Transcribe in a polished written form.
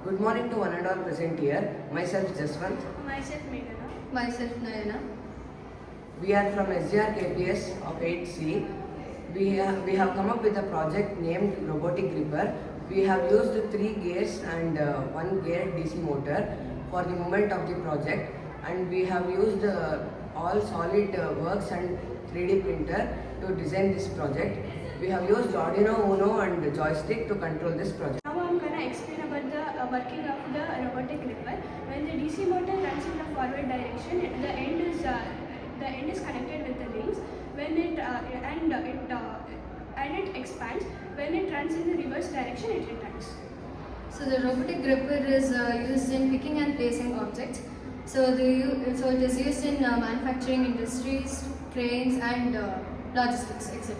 Good morning to one and all present here. Myself Jaswant. Myself Meghana. Myself Nayana. We are from SGR KPS of 8C. We have come up with a project named Robotic Gripper. We have used 3 gears and 1 gear DC motor for the movement of the project, and we have used all solid works and 3D printer to design this project. We have used Arduino Uno and joystick to control this project. Now I'm gonna explain about the working of the robotic gripper. When the DC motor runs in the forward direction, the end is connected with the links. When it expands. When it runs in the reverse direction, it retracts. So the robotic gripper is used in picking and placing objects. So it is used in manufacturing industries, cranes and logistics, etc.